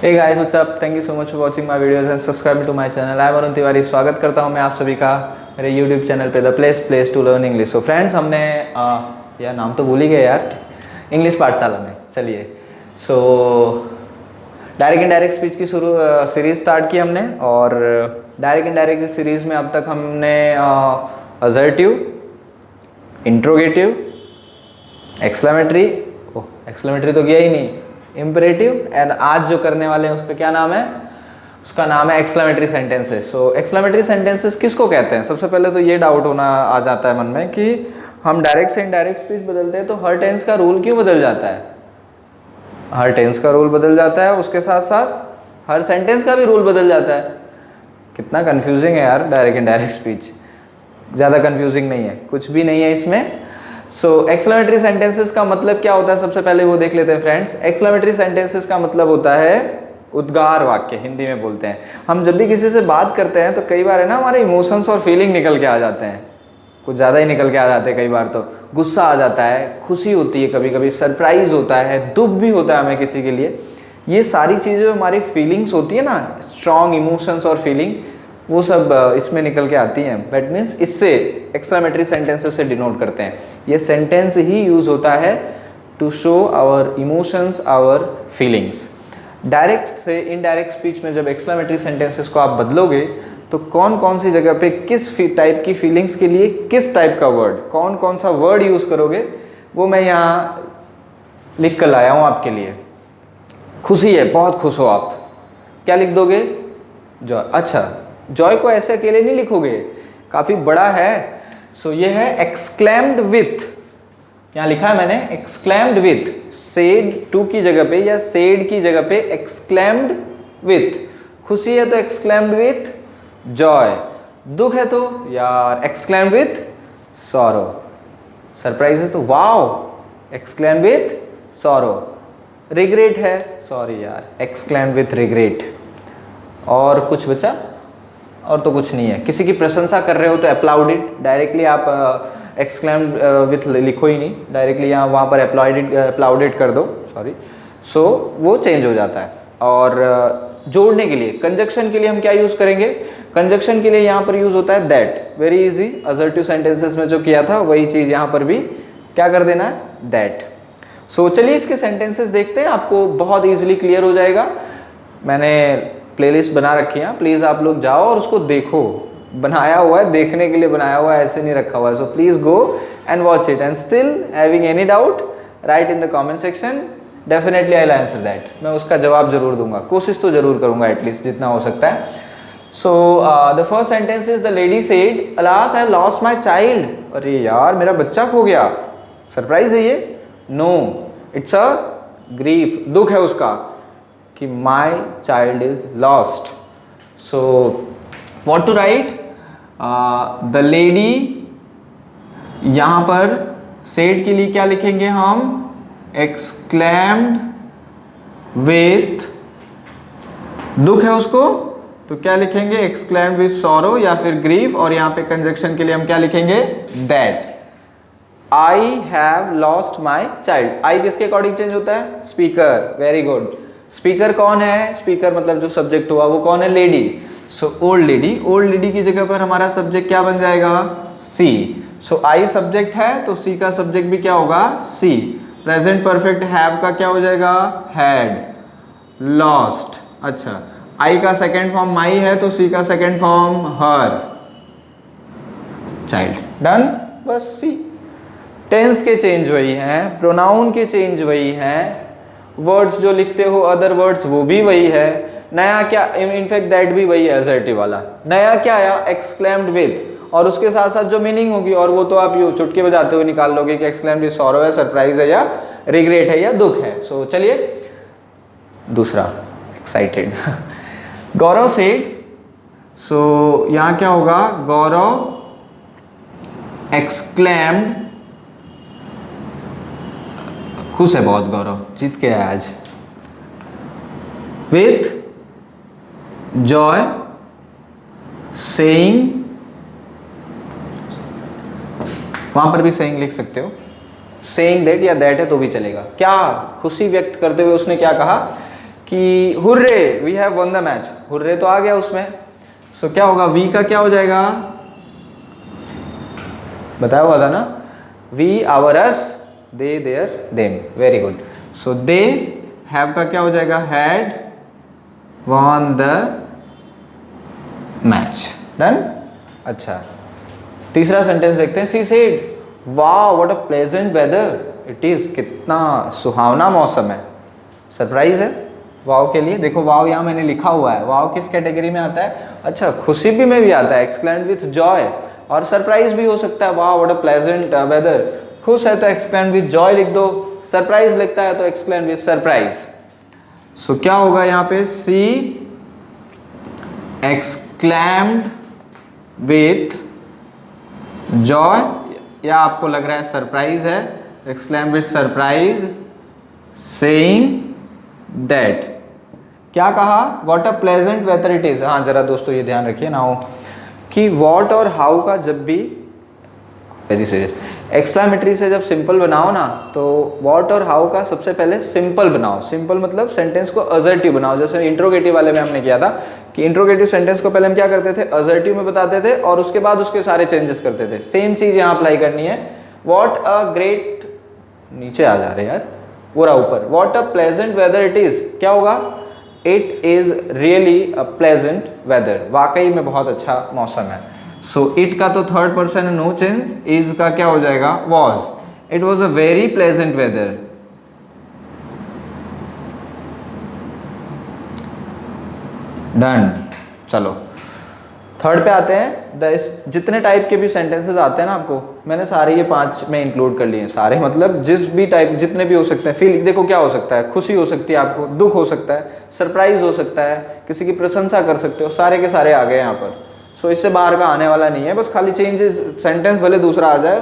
Hey guys what's up, thank you so much for watching my videos and subscribe to my channel. I am Arun Tiwari. स्वागत करता हूं मैं आप सभी का मेरे यूट्यूब चैनल पे the place to learn English. So friends, हमने यार नाम तो भूल ही गए यार, इंग्लिश पाठशाला में। चलिए, सो डायरेक्ट इनडायरेक्ट स्पीच की सीरीज स्टार्ट की हमने, और डायरेक्ट इनडायरेक्ट सीरीज में अब तक हमने असर्टिव, इंट्रोगेटिव, एक्सक्लेमेटरी तो किया ही नहीं, इम्परेटिव, एंड आज जो करने वाले हैं उसका क्या नाम है? उसका नाम है एक्सक्लेमेटरी सेंटेंसेस। सो एक्सक्लेमेटरी सेंटेंसेस किसको कहते हैं? सबसे पहले तो ये डाउट होना आ जाता है मन में कि हम डायरेक्ट से इनडायरेक्ट स्पीच बदलते हैं तो हर टेंस का रूल क्यों बदल जाता है? हर टेंस का रूल बदल जाता है, उसके साथ साथ हर सेंटेंस का भी रूल बदल जाता है। कितना कंफ्यूजिंग है यार डायरेक्ट इनडायरेक्ट स्पीच। ज़्यादा कंफ्यूजिंग नहीं है, कुछ भी नहीं है इसमें। सो एक्सक्लेमेटरी सेंटेंसेस का मतलब क्या होता है, सबसे पहले वो देख लेते हैं फ्रेंड्स। एक्सक्लेमेटरी सेंटेंसेस का मतलब होता है उद्गार वाक्य, हिंदी में बोलते हैं। हम जब भी किसी से बात करते हैं तो कई बार है ना, हमारे इमोशंस और फीलिंग निकल के आ जाते हैं, कुछ ज़्यादा ही निकल के आ जाते हैं। कई बार तो गुस्सा आ जाता है, खुशी होती है, कभी कभी सरप्राइज होता है, दुख भी होता है हमें किसी के लिए। ये सारी चीज़ें हमारी फीलिंग्स होती है ना, स्ट्रॉन्ग इमोशंस और फीलिंग, वो सब इसमें निकल के आती हैं। दैट मीन्स इससे एक्सक्लेमेटरी सेंटेंसेस से डिनोट करते हैं। ये सेंटेंस ही यूज होता है to show our emotions, our feelings. Direct से इनडायरेक्ट स्पीच में जब एक्सक्लेमेटरी सेंटेंसेस को आप बदलोगे तो कौन कौन सी जगह पे किस टाइप की फीलिंग्स के लिए किस टाइप का वर्ड, कौन कौन सा वर्ड यूज करोगे, वो मैं यहाँ लिख कर लाया हूँ आपके लिए। खुशी है, बहुत खुश हो आप, क्या लिख दोगे? जॉय। अच्छा, जॉय को ऐसे अकेले नहीं लिखोगे, काफी बड़ा है। सो ये है एक्सक्लेम्ड विथ, यहाँ लिखा है मैंने एक्सक्लेम्ड विथ, सेड टू की जगह पे या सेड की जगह पे एक्सक्लेम्ड विथ। खुशी है तो एक्सक्लेम्ड विथ जॉय, दुख है तो यार एक्सक्लेम्ड विथ सॉरो, सरप्राइज है तो wow exclaimed with sorrow, regret है सॉरी यार एक्सक्लेम्ड विथ रिग्रेट। और कुछ बचा? और तो कुछ नहीं है। किसी की प्रशंसा कर रहे हो तो अप्लाउडेड, डायरेक्टली आप एक्सक्लेम्ड विथ लिखो ही नहीं, डायरेक्टली यहाँ वहाँ पर अप्लाउडेड कर दो, सॉरी। सो वो चेंज हो जाता है। और जोड़ने के लिए, कंजक्शन के लिए हम क्या यूज़ करेंगे? कंजक्शन के लिए यहाँ पर यूज़ होता है that. Very easy, assertive sentences में जो किया था वही चीज़ यहाँ पर भी क्या कर देना है? दैट। सो चलिए इसके सेंटेंसेस देखते हैं, आपको बहुत ईजिली क्लियर हो जाएगा। मैंने प्लेलिस्ट बना रखी है, प्लीज़ आप लोग जाओ और उसको देखो। बनाया हुआ है, देखने के लिए बनाया हुआ है, ऐसे नहीं रखा हुआ है। So please go and watch it, and still having any doubt right in the comment section, definitely I will answer that. मैं उसका जवाब जरूर दूंगा, कोशिश तो जरूर करूंगा एटलीस्ट जितना हो सकता है। So the first sentence is the lady said alas I lost my child. अरे यार मेरा बच्चा खो गया। सरप्राइज है ये? नो, इट्स अ ग्रीफ, दुख है उसका कि my child is lost. So what to write? The lady, यहाँ पर सेड के लिए क्या लिखेंगे हम? एक्सक्लेम्ड विथ, दुख है उसको तो क्या लिखेंगे? एक्सक्लेम्ड विथ सॉरो या फिर ग्रीफ। और यहाँ पे कंजक्शन के लिए हम क्या लिखेंगे? That. I have lost my child. I किसके अकॉर्डिंग चेंज होता है? स्पीकर। Very good. स्पीकर कौन है? स्पीकर मतलब जो सब्जेक्ट हुआ वो कौन है? Lady. So old lady, old lady की जगह पर हमारा सब्जेक्ट क्या बन जाएगा? सी। सो आई सब्जेक्ट है तो सी का सब्जेक्ट भी क्या होगा? सी। प्रेजेंट परफेक्ट हैव का क्या हो जाएगा? हैड। लॉस्ट। अच्छा, आई का सेकेंड फॉर्म माई है तो सी का सेकेंड फॉर्म हर, चाइल्ड। डन, बस सी। टेंस के चेंज वही हैं, प्रोनाउन के चेंज वही हैं, वर्ड्स जो लिखते हो अदर वर्ड्स वो भी वही है। नया क्या? इनफैक्ट दैट भी वही है, असर्टिव वाला। नया क्या आया? एक्सक्लेम्ड विथ, और उसके साथ साथ जो मीनिंग होगी, और वो तो आप यू चुटके बजाते हुए निकाल लोगे कि एक्सक्लेम्ड विथ सॉरो है, सरप्राइज है, या रिग्रेट है, या दुख है। सो चलिए दूसरा, एक्साइटेड। गौरव सेड, सो यहाँ क्या होगा? गौरव एक्सक्लेम्ड, खुश है बहुत गौरव, जीत के आया आज। विथ जॉय सेइंग, वहां पर भी सेइंग लिख सकते हो, सेइंग दैट या दैट है तो भी चलेगा। क्या खुशी व्यक्त करते हुए उसने क्या कहा कि hurray we have won the match, hurray तो आ गया उसमें, सो क्या होगा, वी का क्या हो जाएगा, बताया हुआ था ना, we our us they their them, very good. So they have का क्या हो जाएगा, had won the match, done. अच्छा तीसरा सेंटेंस देखते हैं, she said wow what a pleasant weather it is, कितना सुहावना मौसम है, सरप्राइज है वाओ के लिए। देखो वाओ यहाँ मैंने लिखा हुआ है, वाओ किस कैटेगरी में आता है, अच्छा खुशी भी में भी आता है, एक्सक्लेम विथ जॉय, और सरप्राइज भी हो सकता है, wow what a pleasant weather, खुश है तो एक्सक्लेम विथ जॉय लिख दो, सरप्राइज लिखता है तो एक्सक्लेम विथ सरप्राइज। सो क्या होगा यहाँ पे, सी एक्सक्लेम्ड विथ जॉय, या आपको लग रहा है सरप्राइज है, exclaim with surprise saying that, क्या कहा, what a pleasant weather it is. हाँ जरा दोस्तों ये ध्यान रखिए ना हो कि व्हाट और हाउ का जब भी, वेरी सीरियस, एक्सक्लेमेटरी से जब सिंपल बनाओ ना तो व्हाट और हाउ का सबसे पहले सिंपल बनाओ, सिंपल मतलब सेंटेंस को असर्टिव बनाओ। जैसे इंट्रोगेटिव वाले में हमने किया था कि इंट्रोगेटिव सेंटेंस को पहले हम क्या करते थे, असर्टिव में बताते थे और उसके बाद उसके सारे चेंजेस करते थे। सेम चीज यहाँ अप्लाई करनी है, व्हाट अ ग्रेट, नीचे आ जा रहे यार, वो रहा ऊपर, what a pleasant weather it is, क्या होगा, it is really a pleasant weather, वाकई में बहुत अच्छा मौसम है। सो इट का तो थर्ड पर्सन है, नो चेंज, इज का क्या हो जाएगा, was, it was a very pleasant weather, done. चलो थर्ड पे आते हैं, जितने टाइप के भी सेंटेंसेस आते हैं ना आपको, मैंने सारे ये 5 में इंक्लूड कर लिए हैं, सारे मतलब जिस भी टाइप, जितने भी हो सकते हैं, फील देखो क्या हो सकता है, खुशी हो सकती है आपको, दुख हो सकता है, सरप्राइज हो सकता है, किसी की प्रशंसा कर सकते हो, सारे के सारे आ गए यहाँ पर। सो इससे बाहर का आने वाला नहीं है, बस खाली चेंजेस, सेंटेंस भले दूसरा आ जाए,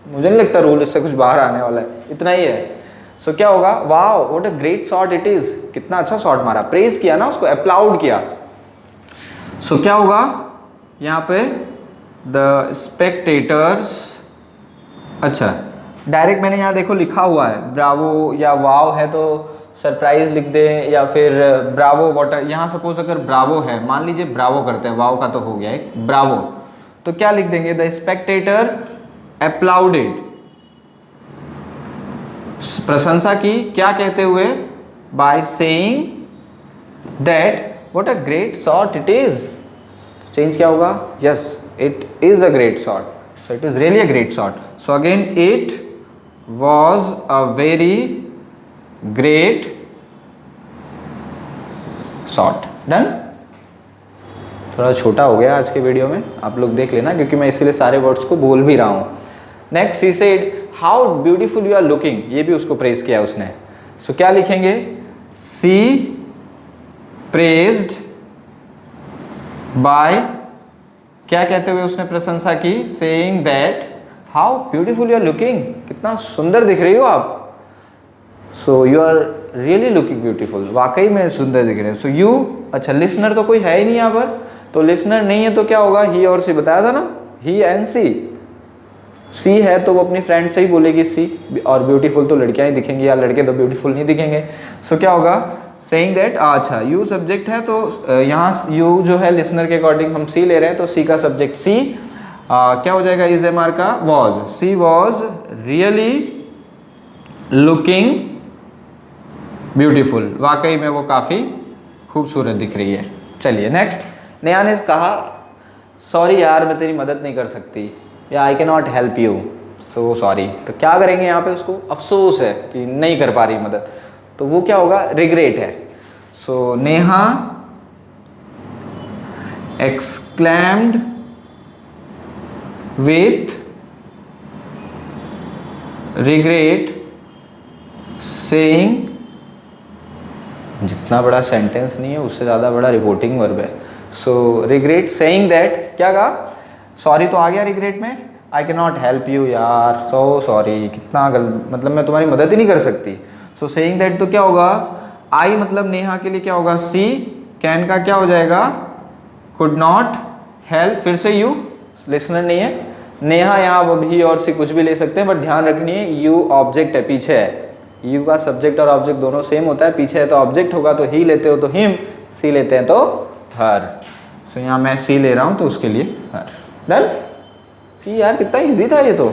मुझे नहीं लगता रूल इससे कुछ बाहर आने वाला है, इतना ही है। सो क्या होगा, wow what a great shot it is, कितना अच्छा शॉट मारा, प्रेज किया ना उसको, अप्लाउड किया। सो क्या होगा यहाँ पे, द स्पेक्टेटर्स, अच्छा डायरेक्ट मैंने यहाँ देखो लिखा हुआ है ब्रावो या वाव है तो सरप्राइज लिख दे, या फिर ब्रावो वाटर, यहाँ सपोज अगर ब्रावो है, मान लीजिए ब्रावो करते हैं, वाव का तो हो गया एक, ब्रावो, तो क्या लिख देंगे, द स्पेक्टेटर अप्लाउडेड, प्रशंसा की, क्या कहते हुए, by saying that what a great shot it is, change क्या होगा, yes it is a great shot, so it is really a great shot. So again it was a very great shot, done. थोड़ा छोटा हो गया आज के video में, आप लोग देख लेना क्योंकि मैं इसीलिए सारे वर्ड्स को बोल भी रहा हूँ। Next she said how beautiful you are looking, ये भी उसको प्रेज किया उसने। सो क्या लिखेंगे, सी प्रेज्ड बाय, क्या कहते हुए उसने प्रशंसा की, saying that how beautiful you are looking, कितना सुंदर दिख रही हो आप, so you are really looking beautiful, वाकई में सुंदर दिख रहे हो। सो यू, अच्छा लिसनर तो कोई है ही नहीं यहाँ पर, तो लिसनर नहीं है तो क्या होगा, ही और सी, बताया था ना, ही एंड सी, सी है तो वो अपनी फ्रेंड से ही बोलेगी सी, और ब्यूटीफुल तो लड़कियां ही दिखेंगी, या लड़के तो ब्यूटीफुल नहीं दिखेंगे। सो क्या होगा, सेइंग दैट, अच्छा यू सब्जेक्ट है तो यहाँ यू जो है लिसनर के अकॉर्डिंग हम सी ले रहे हैं, तो सी का सब्जेक्ट सी, क्या हो जाएगा, इज एम आर का was, she was really looking beautiful, वाकई में वो काफ़ी खूबसूरत दिख रही है। चलिए नेक्स्ट, नेहा ने कहा सॉरी यार मैं तेरी मदद नहीं कर सकती, या I can not help you, so sorry, तो क्या करेंगे यहाँ पे, उसको अफसोस है कि नहीं कर पा रही मदद, तो वो क्या होगा, रिग्रेट है। So Neha exclaimed with regret saying, जितना बड़ा सेंटेंस नहीं है उससे ज़्यादा बड़ा रिपोर्टिंग वर्ब है। सो रिग्रेट सेइंग दैट, क्या कहा, सॉरी तो आ गया रिग्रेट में, I can not help you यार, सो सॉरी, कितना मतलब मैं तुम्हारी मदद ही नहीं कर सकती। सो सेइंग दैट तो क्या होगा, आई मतलब नेहा के लिए क्या होगा, सी, कैन का क्या हो जाएगा, कुड नॉट हेल्प, फिर से यू, लिसनर नहीं है, नेहा यहाँ वो भी और सी कुछ भी ले सकते हैं, बट ध्यान रखनी है यू ऑब्जेक्ट है, पीछे है, यू का सब्जेक्ट और ऑब्जेक्ट दोनों सेम होता है, पीछे है तो ऑब्जेक्ट होगा तो ही लेते हो तो हिम, सी लेते हैं तो हर। सो यहाँ मैं सी ले रहा हूँ तो उसके लिए हर। डन। सी यार कितना इजी था ये तो,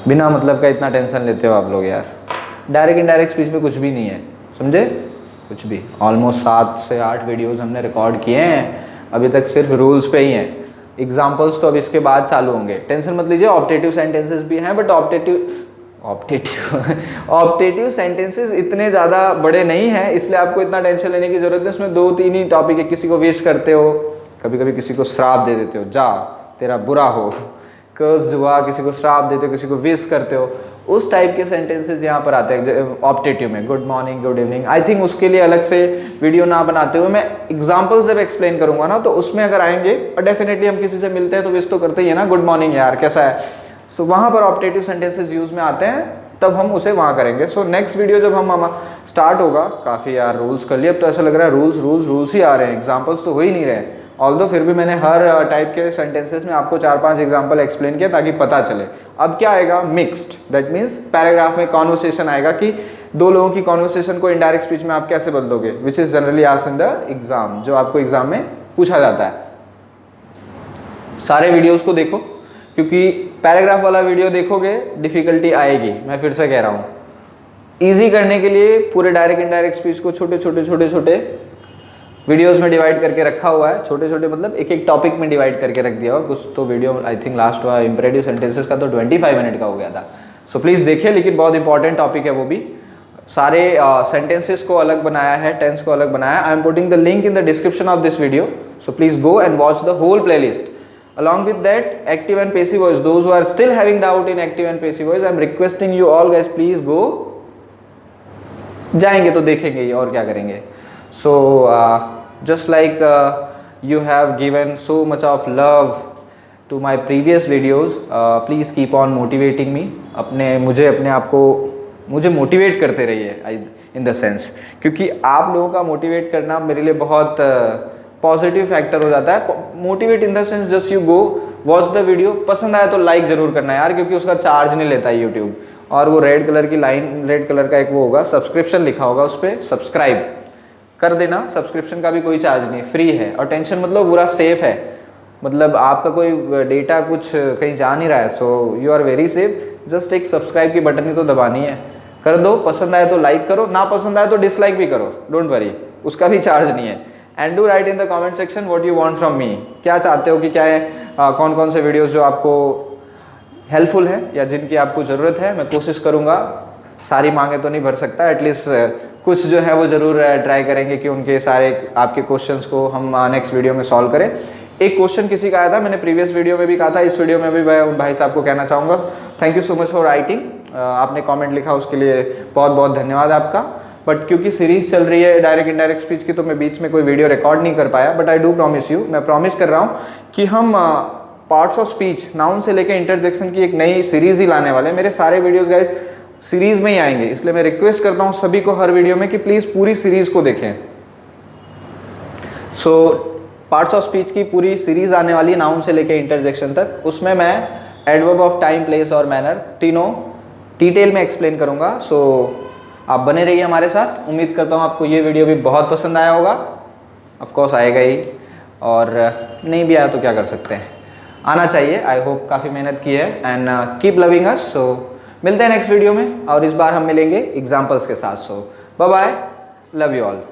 बिना मतलब का इतना टेंशन लेते हो आप लोग यार। डायरेक्ट इनडायरेक्ट स्पीच में कुछ भी नहीं है, समझे, कुछ भी। ऑलमोस्ट 7 से 8 वीडियोस हमने रिकॉर्ड किए हैं, अभी तक सिर्फ रूल्स पे ही हैं। एग्जाम्पल्स तो अब इसके बाद चालू होंगे, टेंशन मत लीजिए। ऑप्टेटिव सेंटेंसेस भी हैं, बट ऑप्टेटिव सेंटेंसेस इतने ज़्यादा बड़े नहीं हैं, इसलिए आपको इतना टेंशन लेने की ज़रूरत नहीं। उसमें 2-3 ही टॉपिक है। किसी को विश करते हो, कभी कभी किसी को श्राप दे देते हो, जा तेरा बुरा हो, कर्स्ड हुआ, किसी को श्राप देते हो, किसी को विश करते हो, उस टाइप के सेंटेंसेस यहाँ पर आते हैं ऑप्टेटिव में। Good morning, good evening. I think उसके लिए अलग से वीडियो ना बनाते हुए मैं एग्जांपल जब एक्सप्लेन करूंगा ना, तो उसमें अगर आएंगे, और डेफिनेटली हम किसी से मिलते हैं तो विश तो करते ही है ना, गुड मॉर्निंग यार कैसा है। सो वहाँ पर ऑप्टेटिव सेंटेंसेस यूज में आते हैं, तब हम उसे वहाँ करेंगे। सो नेक्स्ट वीडियो जब हम स्टार्ट होगा, काफ़ी यार रूल्स कर लिए, अब तो ऐसा लग रहा है रूल्स ही आ रहे हैं, एग्जाम्पल्स तो हो ही नहीं रहे। ऑल्दो फिर भी मैंने हर टाइप के सेंटेंसेस में आपको 4-5 एग्जाम्पल एक्सप्लेन किया ताकि पता चले। अब क्या आएगा, मिक्स्ड, दैट मीन्स पैराग्राफ में कॉन्वर्सेशन आएगा कि 2 लोगों की कॉन्वर्सेशन को इनडायरेक्ट स्पीच में आप कैसे बदलोगे, which is generally asked in the exam, जो आपको एग्जाम में पूछा जाता है। सारे वीडियोस को देखो, क्योंकि पैराग्राफ वाला वीडियो देखोगे डिफिकल्टी आएगी, मैं फिर से कह रहा हूँ। ईजी करने के लिए पूरे डायरेक्ट इनडायरेक्ट स्पीच को छोटे वीडियोस में डिवाइड करके रखा हुआ है। छोटे मतलब एक टॉपिक में डिवाइड करके रख दिया हुआ। कुछ तो वीडियो आई थिंक लास्ट हुआ इंपरेटिव सेंटेंसेस का तो 25 मिनट का हो गया था। सो प्लीज़ देखिए, लेकिन बहुत इंपॉर्टेंट टॉपिक है वो भी। सारे सेंटेंसेस को अलग बनाया है, टेंस को अलग बनाया है। I am putting the link in the description of this video, so please go and watch the whole playlist. Along with that, active and passive voice, those who are still having doubt in active and passive voice, I am requesting you all guys, please go, जाएंगे तो देखेंगे ही, और क्या करेंगे। So just like you have given so much of love to my previous videos, please keep on motivating me. मुझे अपने आप को मोटिवेट करते रहिए इन द सेंस, क्योंकि आप लोगों का मोटिवेट करना मेरे लिए बहुत पॉजिटिव फैक्टर हो जाता है। Motivate in the sense just you go watch the video, पसंद आया तो लाइक जरूर करना यार, क्योंकि उसका चार्ज नहीं लेता है यूट्यूब। और वो रेड कलर की लाइन, रेड कलर का एक वो होगा सब्सक्रिप्शन लिखा होगा, उस पर सब्सक्राइब कर देना। सब्सक्रिप्शन का भी कोई चार्ज नहीं, फ्री है। और टेंशन मतलब पूरा सेफ है, मतलब आपका कोई डेटा कुछ कहीं जा नहीं रहा है। So you are very safe. Just एक सब्सक्राइब की बटन ही तो दबानी है, कर दो। पसंद आए तो लाइक करो, ना पसंद आए तो डिसलाइक भी करो, डोंट वरी, उसका भी चार्ज नहीं है। And do right in the comment section what you want from me, क्या चाहते हो कि क्या है, कौन से वीडियोस जो आपको हेल्पफुल है या जिनकी आपको ज़रूरत है। मैं कोशिश करूँगा, सारी मांगे तो नहीं भर सकता, एटलीस्ट कुछ जो है वो ज़रूर ट्राई करेंगे कि उनके सारे आपके क्वेश्चंस को हम नेक्स्ट वीडियो में सॉल्व करें। एक क्वेश्चन किसी का आया था, मैंने प्रीवियस वीडियो में भी कहा था, इस वीडियो में भी मैं उन भाई साहब को कहना चाहूँगा, thank you so much for writing. आपने कमेंट लिखा, उसके लिए बहुत बहुत धन्यवाद आपका। बट क्योंकि सीरीज चल रही है डायरेक्ट इनडायरेक्ट स्पीच की, तो मैं बीच में कोई वीडियो रिकॉर्ड नहीं कर पाया। But I do promise you, मैं प्रॉमिस कर रहा हूँ कि हम पार्ट्स ऑफ स्पीच, नाउन से लेकर इंटरजेक्शन की एक नई सीरीज ही लाने वाले हैं। मेरे सारे वीडियोस गाइस सीरीज में ही आएंगे, इसलिए मैं रिक्वेस्ट करता हूँ सभी को हर वीडियो में कि प्लीज़ पूरी सीरीज को देखें। सो पार्ट्स ऑफ स्पीच की पूरी सीरीज आने वाली है, नाउन से लेकर इंटरजेक्शन तक। उसमें मैं एडवर्ब ऑफ टाइम, प्लेस और मैनर तीनों डिटेल में एक्सप्लेन करूँगा। सो आप बने रहिए हमारे साथ। उम्मीद करता हूँ आपको ये वीडियो भी बहुत पसंद आया होगा। ऑफ कोर्स आएगा ही, और नहीं भी आया तो क्या कर सकते हैं, आना चाहिए। आई होप काफ़ी मेहनत की है। And keep loving us. So मिलते हैं नेक्स्ट वीडियो में, और इस बार हम मिलेंगे एग्जाम्पल्स के साथ। So bye bye, love you all.